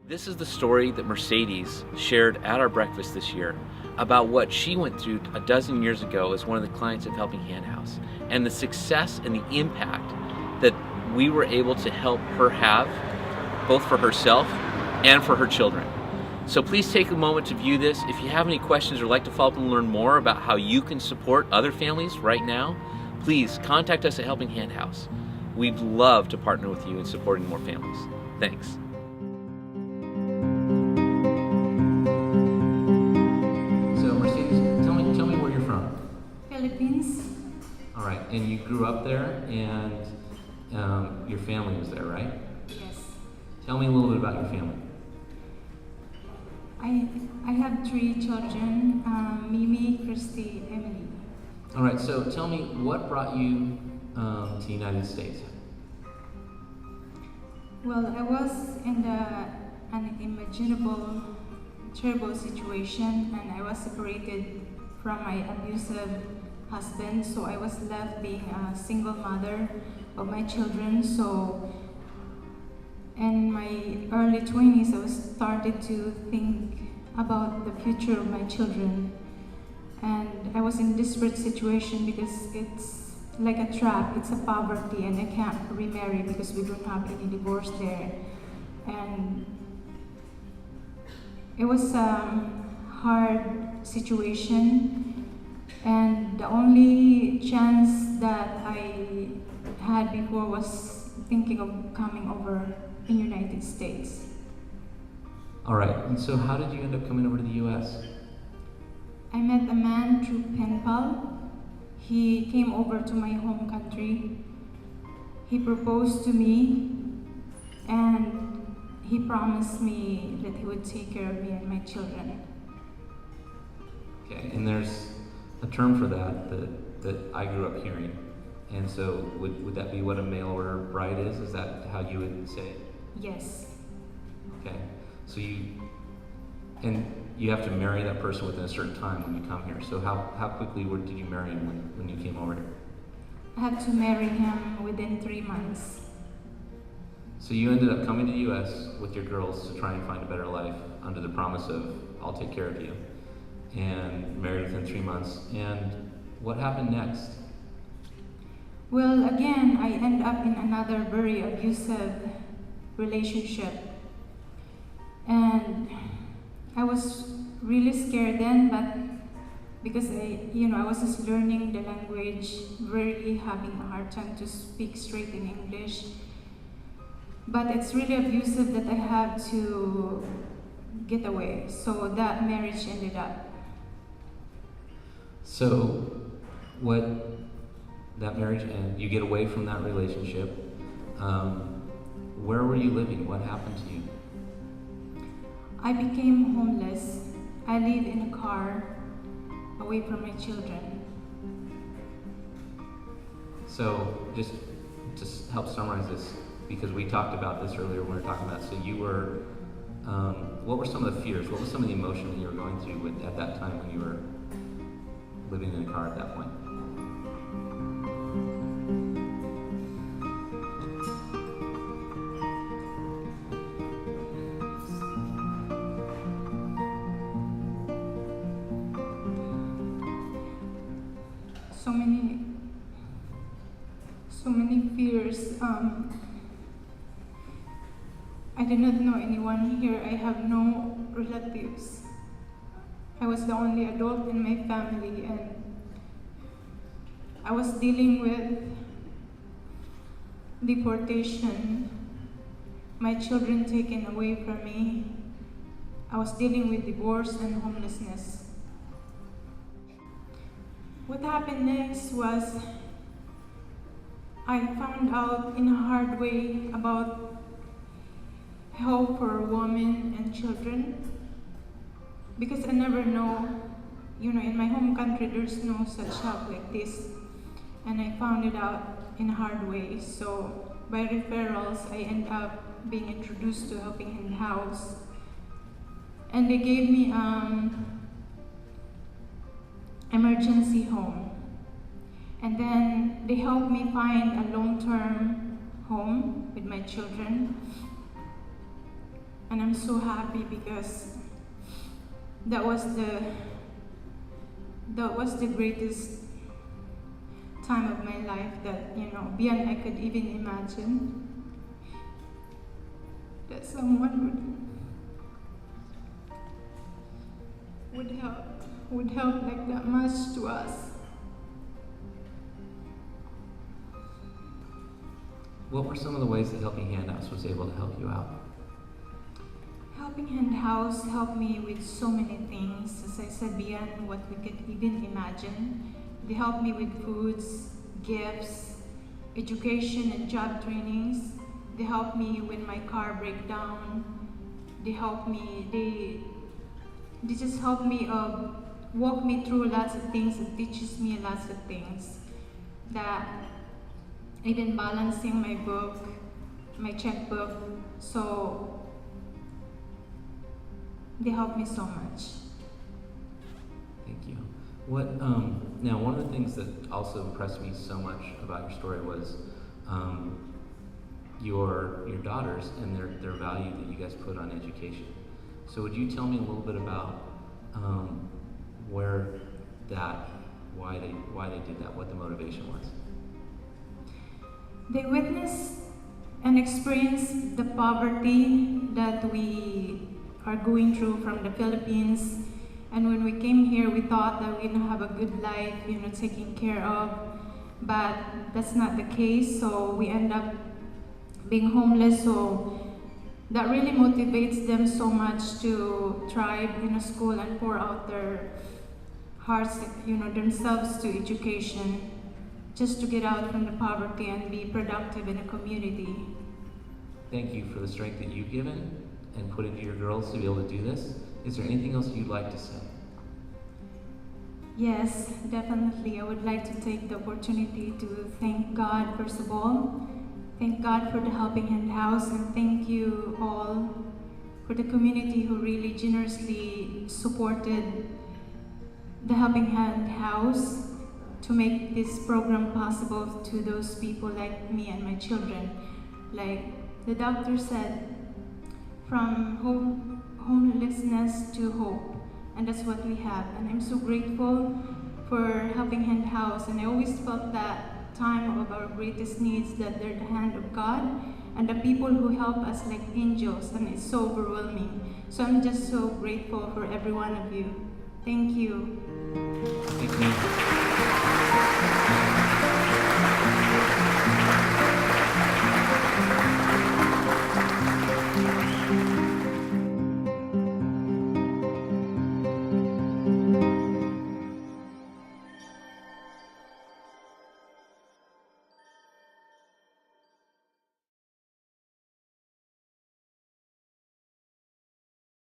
This is the story that Mercedes shared at our breakfast this year about what she went through a dozen years ago as one of the clients of Helping Hand House, and the success and the impact that we were able to help her have, both for herself and for her children. So please take a moment to view this. If you have any questions or like to follow up and learn more about how you can support other families right now, please contact us at Helping Hand House. We'd love to partner with you in supporting more families. Thanks. So Mercedes, tell me where you're from. Philippines. All right, and you grew up there, and your family was there, right? Yes. Tell me a little bit about your family. I have 3 children, Mimi, Christy, Emily. All right, so tell me, what brought you to the United States? Well, I was in an unimaginable, terrible situation, and I was separated from my abusive husband, so I was left being a single mother of my children. So in my early 20s, I was started to think about the future of my children. And I was in a desperate situation because it's like a trap, it's a poverty, and I can't remarry because we don't have any divorce there. And it was a hard situation, and the only chance that I had before was thinking of coming over in United States. All right, and so how did you end up coming over to the U.S.? I met a man through pen pal. He came over to my home country. He proposed to me, and he promised me that he would take care of me and my children. Okay, and there's a term for that I grew up hearing. And so would that be what a mail order bride is? Is that how you would say it? Yes. Okay, so you have to marry that person within a certain time when you come here. So how quickly did you marry him when you came over here? I had to marry him within 3 months. So you ended up coming to the U.S. with your girls to try and find a better life under the promise of, I'll take care of you, and married within 3 months. And what happened next? Well, again, I end up in another very abusive relationship. And I was really scared then, but because I was just learning the language, really having a hard time to speak straight in English. But it's really abusive that I have to get away. So that marriage ended up. So that marriage ended, you get away from that relationship. Where were you living? What happened to you? I became homeless. I live in a car away from my children. So just to help summarize this, because we talked about this earlier when we were talking about, so you were, what were some of the fears? What was some of the emotion that you were going through at that time when you were living in a car at that point? So many fears. I did not know anyone here. I have no relatives. I was the only adult in my family, and I was dealing with deportation, my children taken away from me. I was dealing with divorce and homelessness. What happened next was I found out in a hard way about help for women and children, because I never know, in my home country there's no such help like this, and I found it out in a hard way. So by referrals, I end up being introduced to Helping Hand House, and they gave me emergency home. And then they helped me find a long-term home with my children. And I'm so happy because that was the greatest time of my life that, beyond I could even imagine that someone would help like that much to us. What were some of the ways that Helping Hand House was able to help you out? Helping Hand House helped me with so many things, as I said, beyond what we could even imagine. They helped me with foods, gifts, education and job trainings. They helped me when my car break down. They just help me walk me through lots of things and teaches me lots of things. That even balancing my book, my checkbook, so they help me so much. Thank you. What now? One of the things that also impressed me so much about your story was your daughters and their value that you guys put on education. So would you tell me a little bit about why they did that, what the motivation was? They witnessed and experienced the poverty that we are going through from the Philippines. And when we came here, we thought that we're gonna have a good life, taken care of. But that's not the case, so we end up being homeless. So that really motivates them so much to thrive in a school and pour out their hearts, themselves to education, just to get out from the poverty and be productive in a community. Thank you for the strength that you've given and put into your girls to be able to do this. Is there anything else you'd like to say? Yes, definitely. I would like to take the opportunity to thank God, first of all. Thank God for the Helping Hand House, and thank you all for the community who really generously supported the Helping Hand House to make this program possible to those people like me and my children. Like the doctor said, from homelessness to hope, and that's what we have. And I'm so grateful for Helping Hand House, and I always felt that time of our greatest needs that they're the hand of God and the people who help us like angels, and it's so overwhelming. So I'm just so grateful for every one of you. Thank you. Thank you.